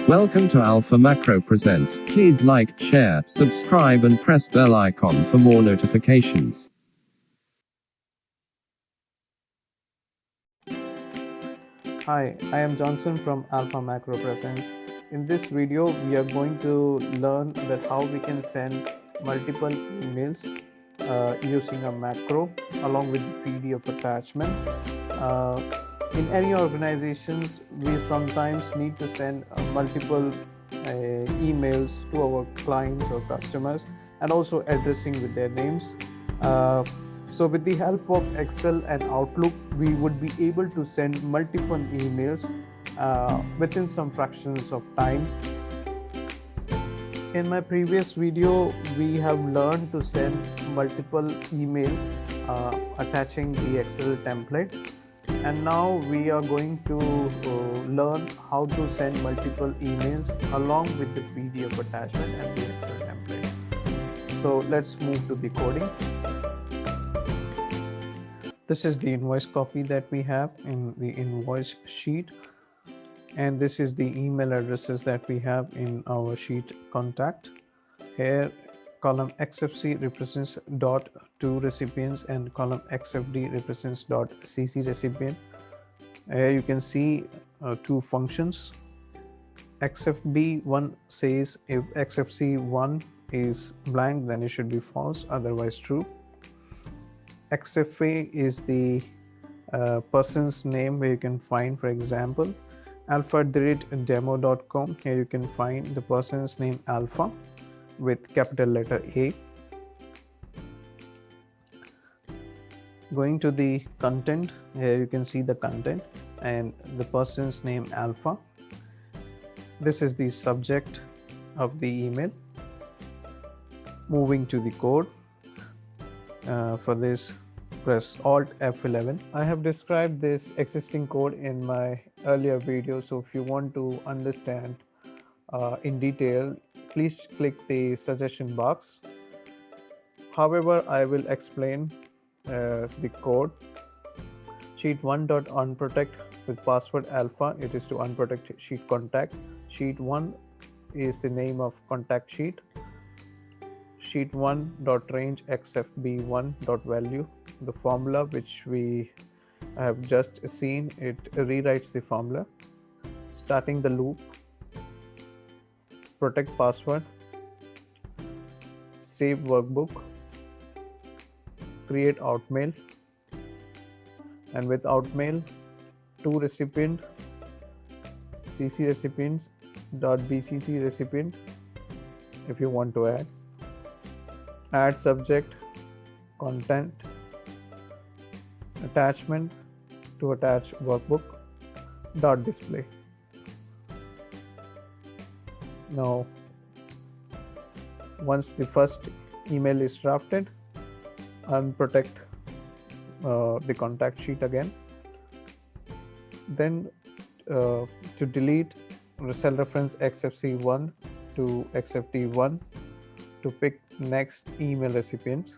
Welcome to Alpha Macro Presents. Please like, share, subscribe and press bell icon for more notifications. Hi, I am Johnson from Alpha Macro Presents. In this video, we are going to learn that how we can send multiple emails using a macro along with the PDF attachment. In any organizations, we sometimes need to send multiple emails to our clients or customers and also addressing with their names. So with the help of Excel and Outlook, we would be able to send multiple emails within some fractions of time. In my previous video, we have learned to send multiple email attaching the Excel template. And now we are going to learn how to send multiple emails along with the PDF attachment and the Excel template. So let's move to the coding. This is the invoice copy that we have in the invoice sheet. And this is the email addresses that we have in our sheet contact. Here, column XFC represents .to recipients and column XFD represents .cc recipient. Here you can see two functions. XFB1 says if XFC1 is blank, then it should be false, otherwise true. XFA is the person's name where you can find, for example, alpha@demo.com. Here you can find the person's name Alpha with capital letter A. Going to the content, here you can see the content and the person's name Alpha. This is the subject of the email. Moving to the code. For this, press Alt F11. I have described this existing code in my earlier video, so if you want to understand in detail, please click the suggestion box. However, I will explain the code. Sheet 1.unprotect with password alpha, it is to unprotect sheet contact. Sheet 1 is the name of contact sheet. Sheet 1.range xfb1.value, the formula which we have just seen, it rewrites the formula. Starting the loop, protect password, save workbook, create outmail, and with outmail, to recipient, cc recipients .bcc recipient if you want to add subject, content, attachment to attach workbook, .display. Now, once the first email is drafted, unprotect the contact sheet again. Then to delete cell reference XFC1 to XFD1 to pick next email recipient.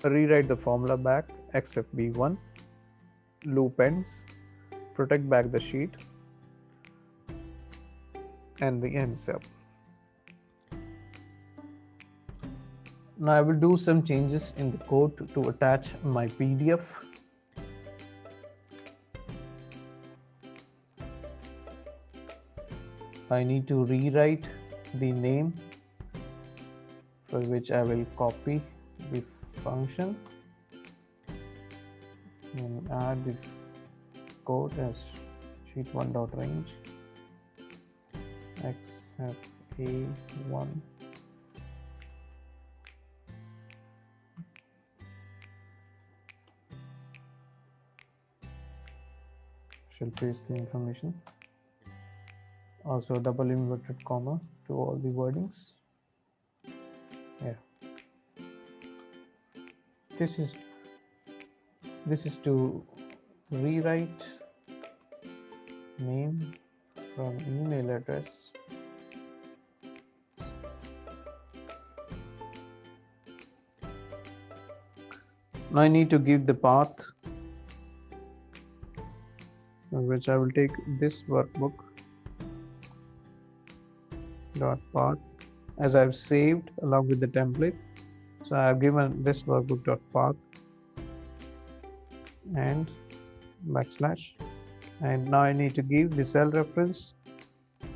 Rewrite the formula back, XFB1, loop ends, protect back the sheet, and the ends up. Now I will do some changes in the code to attach my PDF. I need to rewrite the name, for which I will copy the function and add the code as sheet1.range xfa1 shall paste the information, also double inverted comma to all the wordings. Yeah, this is to rewrite name from email address Now I need to give the path, which I will take this workbook dot path as I've saved along with the template. So I've given this workbook dot path and backslash, and now I need to give the cell reference,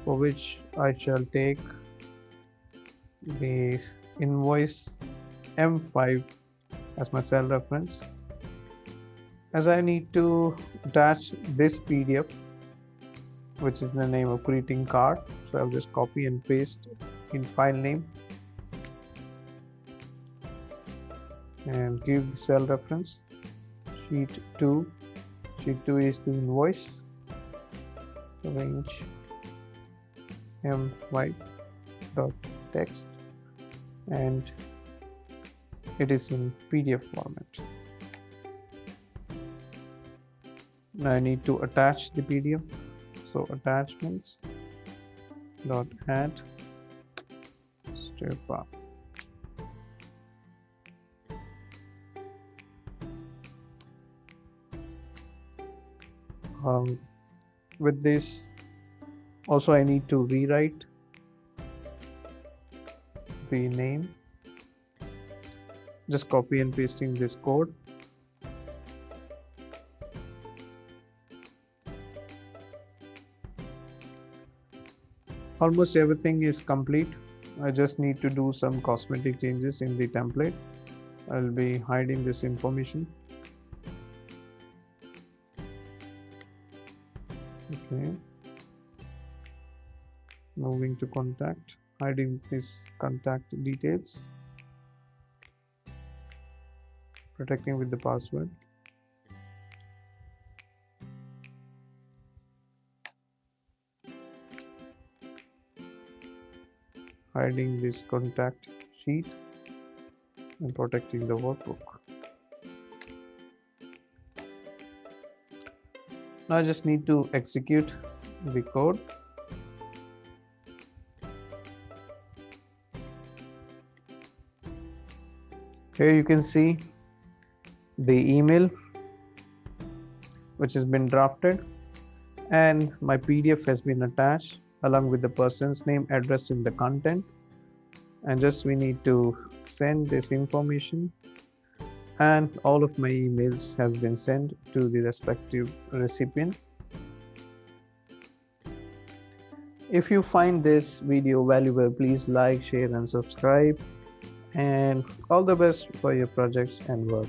for which I shall take the invoice M5 as my cell reference, as I need to attach this PDF, which is the name of greeting card. So I'll just copy and paste in file name and give the cell reference sheet 2. Sheet 2 is the invoice, range M5 dot text, and it is in PDF format. Now I need to attach the PDF, so attachments dot add stir path. With this also I need to rewrite the name, just copy and pasting this code. Almost everything is complete. I just need to do some cosmetic changes in the template. I'll be hiding this information. Okay. Moving to contact, hiding this contact details, protecting with the password. Hiding this contact sheet and protecting the workbook. Now I just need to execute the code. Here you can see the email which has been drafted, and my PDF has been attached along with the person's name, address in the content, and just we need to send this information, and all of my emails have been sent to the respective recipient. If you find this video valuable, please like, share and subscribe, and all the best for your projects and work.